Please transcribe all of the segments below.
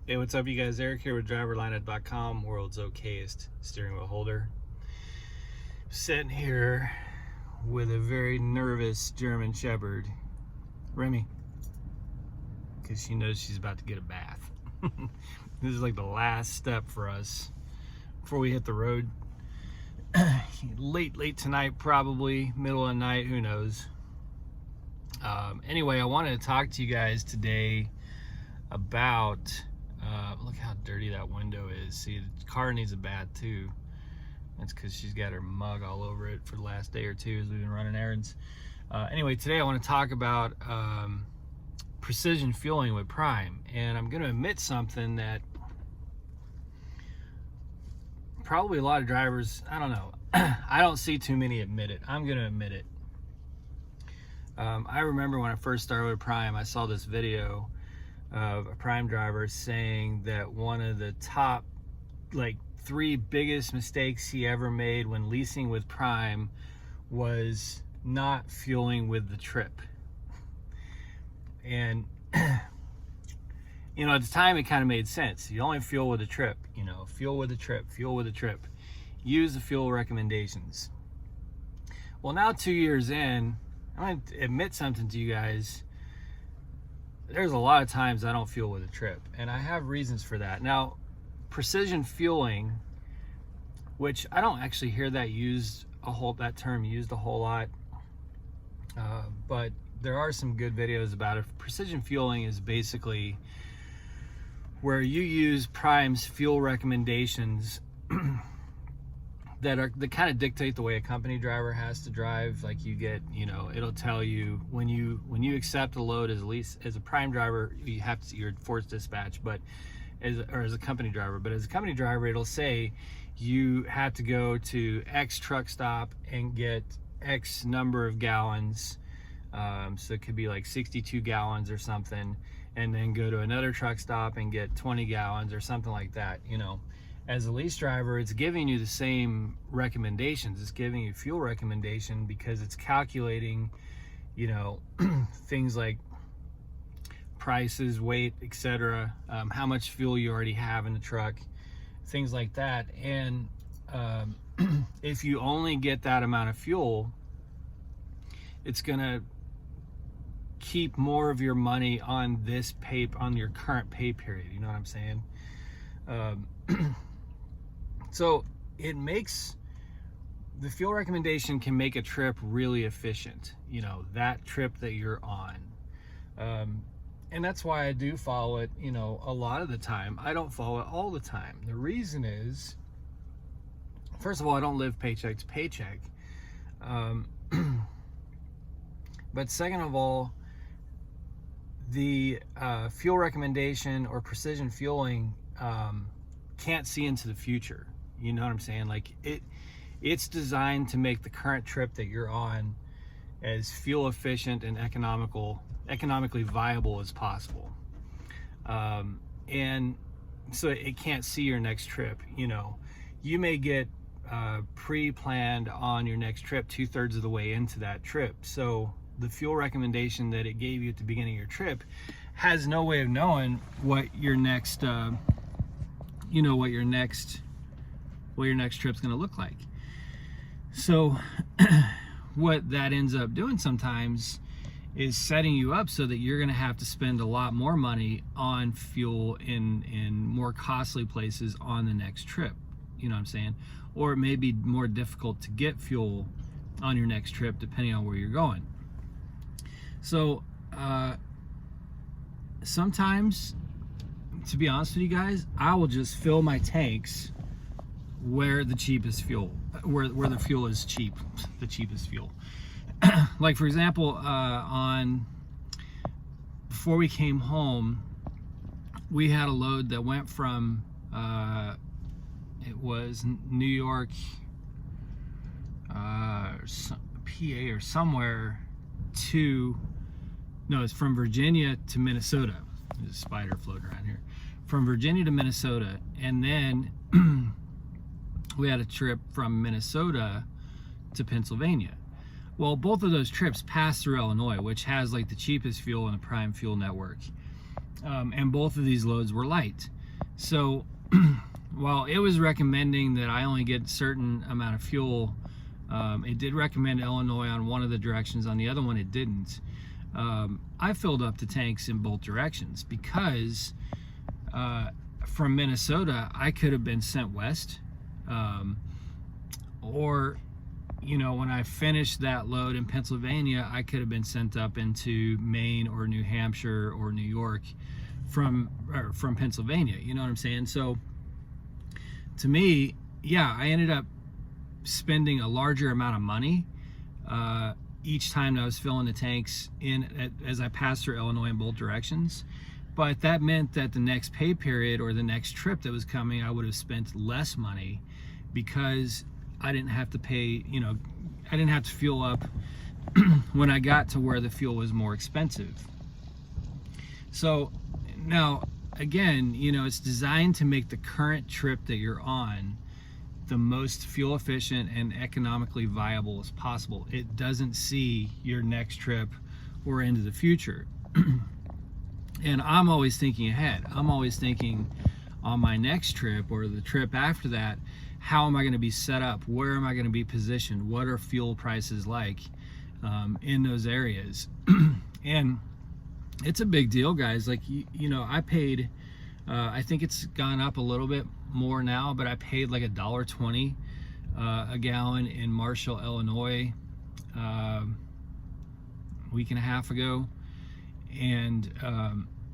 Hey, what's up, you guys? Eric here with driverlineup.com, world's okayest steering wheel holder. Sitting here with a very nervous German Shepherd, Remy, because she knows she's about to get a bath. This is like the last step for us before we hit the road. late tonight, probably middle of the night, who knows. Anyway, I wanted to talk to you guys today about look how dirty that window is. See, the car needs a bath too. That's because she's got her mug all over it for the last day or two as we've been running errands. Anyway, today I want to talk about precision fueling with Prime, and I'm going to admit something that probably a lot of drivers, I don't know, I don't see too many admit it. I'm going to admit it. I remember when I first started with Prime, I saw this video of a Prime driver saying that one of the top like 3 biggest mistakes he ever made when leasing with Prime was not fueling with the trip. And you know, at the time it kind of made sense. You only fuel with the trip, you know, fuel with the trip, fuel with the trip. Use the fuel recommendations. Well, now 2 years in, I'm going to admit something to you guys. There's a lot of times I don't fuel with a trip, and I have reasons for that. Now, precision fueling, which I don't actually hear that term used a whole lot, but there are some good videos about it. Precision fueling is basically where you use Prime's fuel recommendations that kind of dictate the way a company driver has to drive. Like you get, you know, it'll tell you when you accept a load as a Prime driver, you're forced dispatch, but as a company driver. But as a company driver, it'll say you have to go to X truck stop and get X number of gallons. So it could be like 62 gallons or something, and then go to another truck stop and get 20 gallons or something like that, you know. As a lease driver, it's giving you the same recommendations. It's giving you fuel recommendation because it's calculating, you know, things like prices, weight, etc., how much fuel you already have in the truck, things like that. And if you only get that amount of fuel, it's gonna keep more of your money on this on your current pay period. You know what I'm saying? So it makes the fuel recommendation can make a trip really efficient, you know, that trip that you're on. And that's why I do follow it, you know, a lot of the time. I don't follow it all the time. The reason is, first of all, I don't live paycheck to paycheck. But second of all, the fuel recommendation or precision fueling can't see into the future. You know what I'm saying? Like it's designed to make the current trip that you're on as fuel efficient and economically viable as possible. And so it can't see your next trip. You know, you may get pre-planned on your next trip 2/3 of the way into that trip. So the fuel recommendation that it gave you at the beginning of your trip has no way of knowing what your next what your next trip's going to look like. So what that ends up doing sometimes is setting you up so that you're going to have to spend a lot more money on fuel in more costly places on the next trip. You know what I'm saying? Or it may be more difficult to get fuel on your next trip depending on where you're going. So sometimes, to be honest with you guys, I will just fill my tanks where the cheapest fuel, where the fuel is cheap, the cheapest fuel. Like for example, before we came home, we had a load that went from it was New York, PA or somewhere it's from Virginia to Minnesota. There's a spider floating around here. From Virginia to Minnesota, and then we had a trip from Minnesota to Pennsylvania. Well, both of those trips passed through Illinois, which has like the cheapest fuel in the Prime fuel network. and both of these loads were light. So while it was recommending that I only get a certain amount of fuel, it did recommend Illinois on one of the directions, on the other one it didn't. I filled up the tanks in both directions because from Minnesota I could have been sent west, or when I finished that load in Pennsylvania, I could have been sent up into Maine or New Hampshire or New York from Pennsylvania. You know what I'm saying? So to me, yeah, I ended up spending a larger amount of money each time I was filling the tanks as I passed through Illinois in both directions. But that meant that the next pay period or the next trip that was coming, I would have spent less money because I didn't have to pay, I didn't have to fuel up when I got to where the fuel was more expensive. So now, again, it's designed to make the current trip that you're on the most fuel efficient and economically viable as possible. It doesn't see your next trip or into the future. And I'm always thinking ahead. I'm always thinking on my next trip or the trip after that, how am I going to be set up? Where am I going to be positioned? What are fuel prices like in those areas? And it's a big deal, guys. Like, I paid, I think it's gone up a little bit more now, but I paid like $1.20 a gallon in Marshall, Illinois, a week and a half ago. And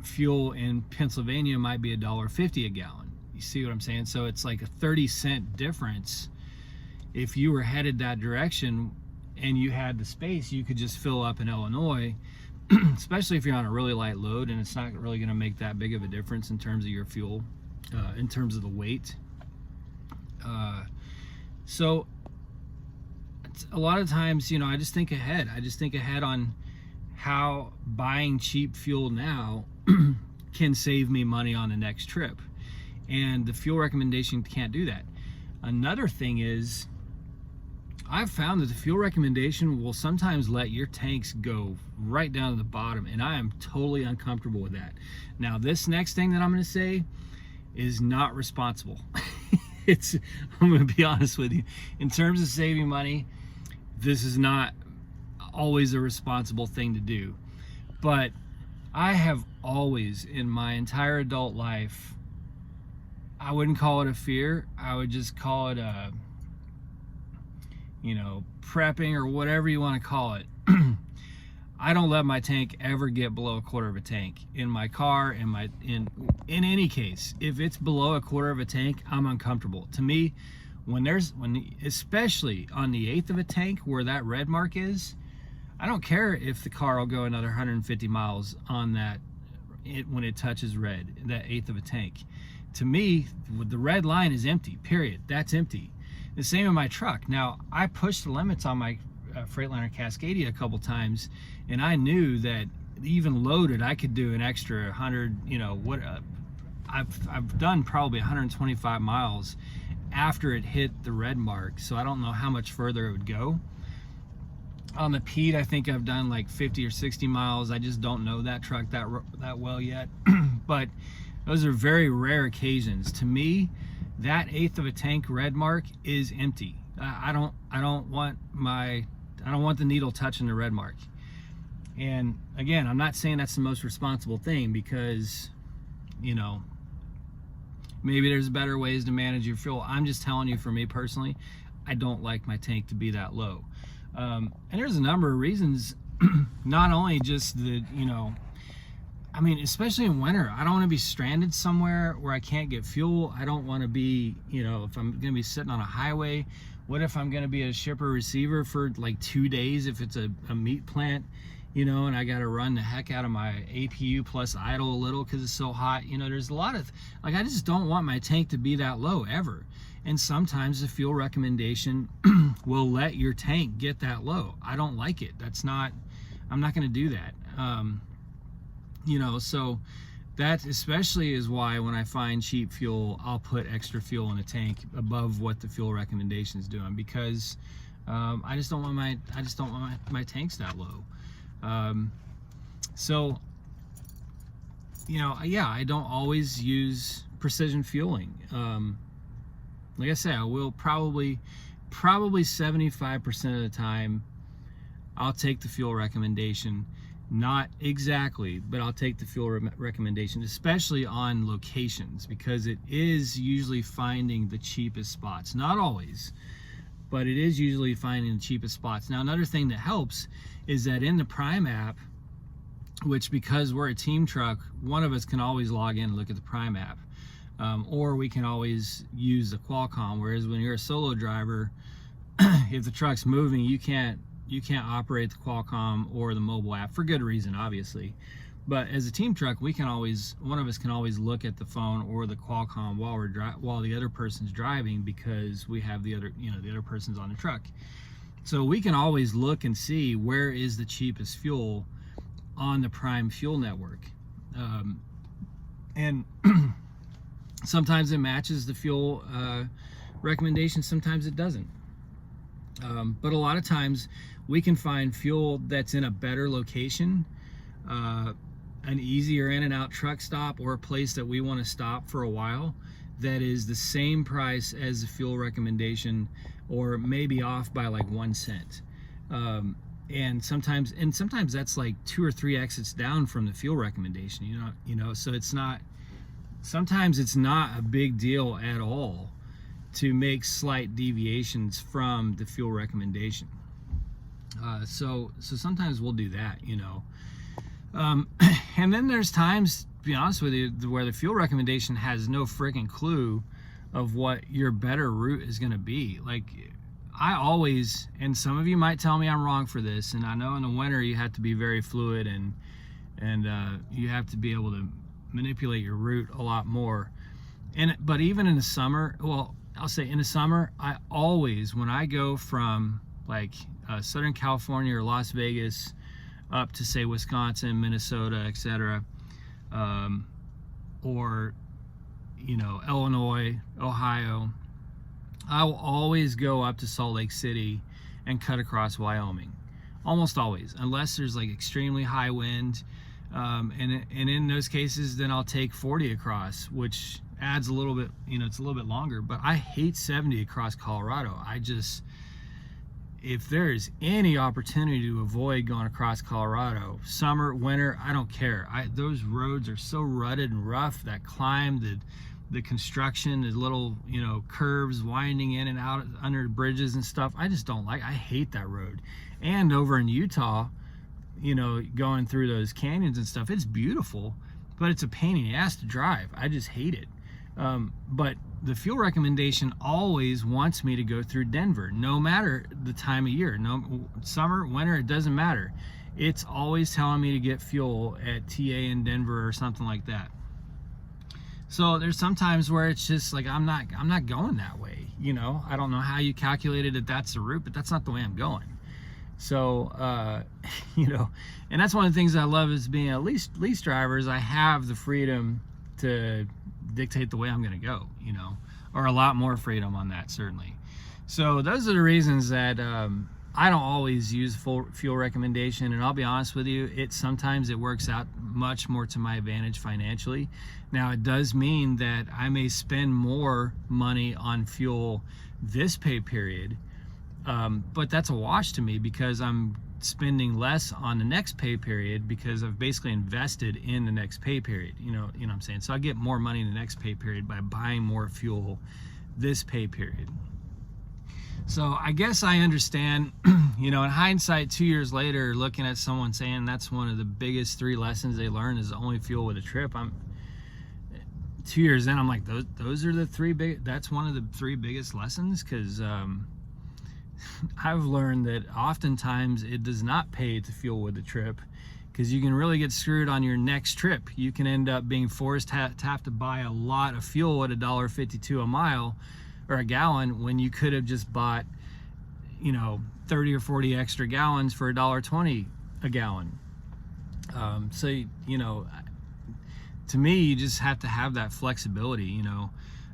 fuel in Pennsylvania might be $1.50 a gallon. You see what I'm saying? So it's like a 30-cent difference. If you were headed that direction and you had the space, you could just fill up in Illinois, especially if you're on a really light load, and it's not really going to make that big of a difference in terms of your fuel, in terms of the weight. So a lot of times, I just think ahead. I just think ahead on how buying cheap fuel now can save me money on the next trip. And the fuel recommendation can't do that. Another thing is, I've found that the fuel recommendation will sometimes let your tanks go right down to the bottom, and I am totally uncomfortable with that. Now, this next thing that I'm going to say is not responsible. I'm going to be honest with you. In terms of saving money, this is not always a responsible thing to do. But I have always, in my entire adult life, I wouldn't call it a fear. I would just call it a, prepping or whatever you want to call it. I don't let my tank ever get below a quarter of a tank in my car, in any case. If it's below a quarter of a tank, I'm uncomfortable. To me, especially on the eighth of a tank where that red mark is, I don't care if the car will go another 150 miles on that when it touches red, that eighth of a tank. To me, the red line is empty, period. That's empty. The same in my truck. Now, I pushed the limits on my Freightliner Cascadia a couple times, and I knew that even loaded, I could do an extra 100, I've done probably 125 miles after it hit the red mark, so I don't know how much further it would go. On the Pete, I think I've done like 50 or 60 miles. I just don't know that truck that well yet. But those are very rare occasions. To me, that eighth of a tank red mark is empty. I don't want the needle touching the red mark. And again, I'm not saying that's the most responsible thing, because maybe there's better ways to manage your fuel. I'm just telling you, for me personally, I don't like my tank to be that low. And there's a number of reasons. Not only just the, especially in winter, I don't want to be stranded somewhere where I can't get fuel. I don't want to be, if I'm going to be sitting on a highway, what if I'm going to be a shipper receiver for like 2 days if it's a meat plant, and I got to run the heck out of my APU plus idle a little because it's so hot. There's a lot of, I just don't want my tank to be that low ever. And sometimes the fuel recommendation will let your tank get that low. I don't like it. I'm not going to do that. So that especially is why when I find cheap fuel, I'll put extra fuel in a tank above what the fuel recommendation is doing, because I just don't want my tanks that low. So yeah, I don't always use precision fueling. Like I said, I will probably 75% of the time I'll take the fuel recommendation. Not exactly, but I'll take the fuel recommendation, especially on locations, because it is usually finding the cheapest spots. Not always, but it is usually finding the cheapest spots. Now, another thing that helps is that in the Prime app, which, because we're a team truck, one of us can always log in and look at the Prime app, or we can always use the Qualcomm. Whereas when you're a solo driver, if the truck's moving, you can't operate the Qualcomm or the mobile app, for good reason, obviously. But as a team truck, one of us can always look at the phone or the Qualcomm while the other person's driving, because we have the other person's on the truck. So we can always look and see where is the cheapest fuel on the Prime fuel network. And sometimes it matches the fuel recommendation, sometimes it doesn't. But a lot of times we can find fuel that's in a better location, an easier in and out truck stop, or a place that we want to stop for a while, that is the same price as the fuel recommendation, or maybe off by like 1 cent. And sometimes that's like 2 or 3 exits down from the fuel recommendation, so sometimes it's not a big deal at all to make slight deviations from the fuel recommendation. So sometimes we'll do that, and then there's times, to be honest with you, where the fuel recommendation has no freaking clue of what your better route is going to be. Like, I always, and some of you might tell me I'm wrong for this, and I know in the winter you have to be very fluid and you have to be able to manipulate your route a lot more. But even in the summer, well, I'll say in the summer, I always, when I go from like Southern California or Las Vegas up to, say, Wisconsin, Minnesota, etc., or Illinois, Ohio, I will always go up to Salt Lake City and cut across Wyoming. Almost always, unless there's like extremely high wind, and in those cases, then I'll take 40 across, which adds a little bit, it's a little bit longer. But I hate 70 across Colorado. If there's any opportunity to avoid going across Colorado, summer, winter, I don't care. Those roads are so rutted and rough, that climb, the construction, the little curves winding in and out under bridges and stuff, I just don't like. I hate that road. And over in Utah, going through those canyons and stuff, it's beautiful, but it's a pain in the ass to drive. I just hate it. But the fuel recommendation always wants me to go through Denver, no matter the time of year. No, summer, winter, it doesn't matter. It's always telling me to get fuel at TA in Denver or something like that. So there's sometimes where it's just like, I'm not going that way. I don't know how you calculated that that's the route, but that's not the way I'm going. So, and that's one of the things I love, is being a lease drivers. I have the freedom to dictate the way I'm going to go, or a lot more freedom on that, certainly. So those are the reasons that I don't always use full fuel recommendation. And I'll be honest with you, sometimes it works out much more to my advantage financially. Now, it does mean that I may spend more money on fuel this pay period, but that's a wash to me, because I'm spending less on the next pay period, because I've basically invested in the next pay period. You know what I'm saying? So I get more money in the next pay period by buying more fuel this pay period. So I guess I understand, in hindsight, 2 years later, looking at someone saying that's one of the biggest 3 lessons they learned is only fuel with a trip. 2 years in, I'm like, those are the 3 big, that's one of the 3 biggest lessons, because I've learned that oftentimes it does not pay to fuel with the trip, because you can really get screwed on your next trip. You can end up being forced to have to buy a lot of fuel at $1.52 a mile or a gallon, when you could have just bought 30 or 40 extra gallons for $1.20 a gallon. So to me, you just have to have that flexibility,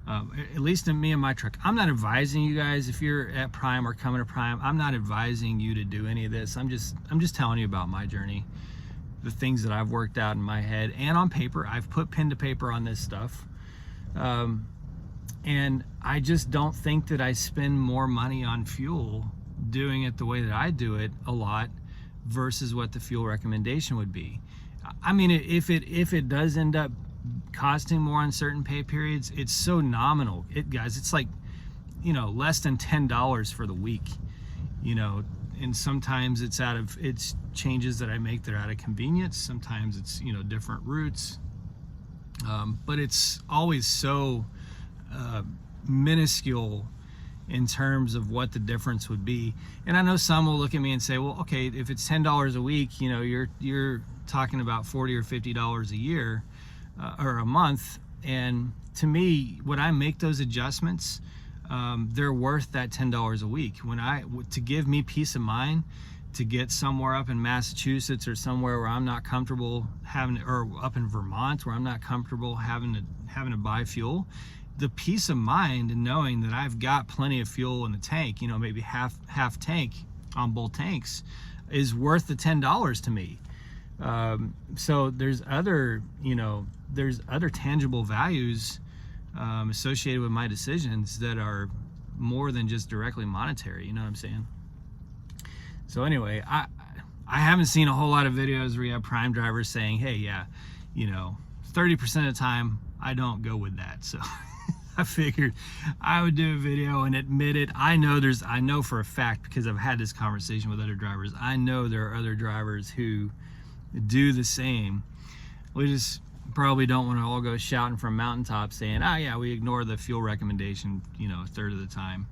at least in me and my truck. I'm not advising you guys, if you're at Prime or coming to Prime, I'm not advising you to do any of this. I'm just telling you about my journey. the things that I've worked out in my head and on paper. I've put pen to paper on this stuff. And I just don't think that I spend more money on fuel doing it the way that I do it a lot versus what the fuel recommendation would be. I mean, if it does end up costing more on certain pay periods, it's so nominal. Guys, it's like, you know, less than $10 for the week, you know, and sometimes it's changes that I make that are out of convenience. Sometimes it's, you know, different routes. But it's always so minuscule in terms of what the difference would be. And I know some will look at me and say, well, okay, if it's $10 a week, you know, you're talking about $40 or $50 a year or a month. And to me, when I make those adjustments, they're worth that $10 a week. To give me peace of mind to get somewhere up in Massachusetts or somewhere where I'm not comfortable having, or up in Vermont where I'm not comfortable having to buy fuel, the peace of mind and knowing that I've got plenty of fuel in the tank, you know, maybe half tank on both tanks, is worth the $10 to me. So there's other tangible values associated with my decisions that are more than just directly monetary. You know what I'm saying? So anyway, I haven't seen a whole lot of videos where you have prime drivers saying, hey, yeah, you know, 30% of the time I don't go with that. So I figured I would do a video and admit it. I know for a fact, because I've had this conversation with other drivers, I know there are other drivers who do the same. We just probably don't want to all go shouting from mountaintops saying, oh yeah, we ignore the fuel recommendation, you know, a third of the time.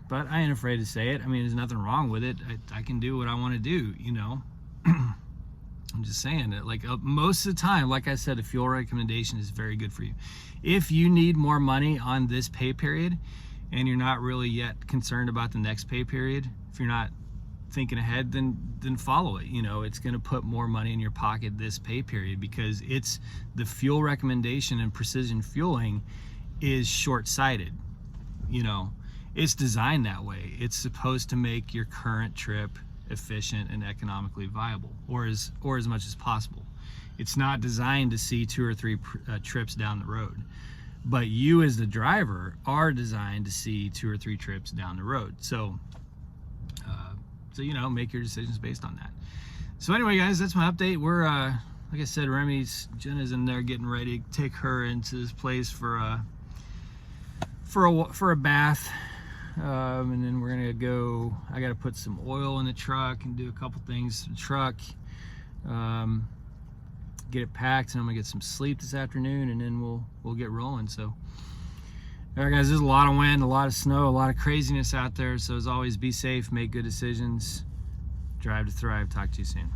But I ain't afraid to say it. I mean, there's nothing wrong with it. I can do what I want to do, you know. I'm just saying that, like, most of the time, like I said, a fuel recommendation is very good for you. If you need more money on this pay period and you're not really yet concerned about the next pay period, if you're not thinking ahead, then follow it. You know, it's going to put more money in your pocket this pay period, because it's the fuel recommendation, and precision fueling is short-sighted. You know, it's designed that way. It's supposed to make your current trip efficient and economically viable, or as much as possible. It's not designed to see 2 or 3 trips down the road, but you as the driver are designed to see 2 or 3 trips down the road. So you know, make your decisions based on that. So anyway, guys, that's my update. We're like I said, Jenna's in there getting ready to take her into this place for a bath. And then we're gonna go, I gotta put some oil in the truck and do a couple things to the truck, get it packed, and I'm gonna get some sleep this afternoon, and then we'll get rolling. So all right, guys, there's a lot of wind, a lot of snow, a lot of craziness out there. So as always, be safe, make good decisions, drive to thrive. Talk to you soon.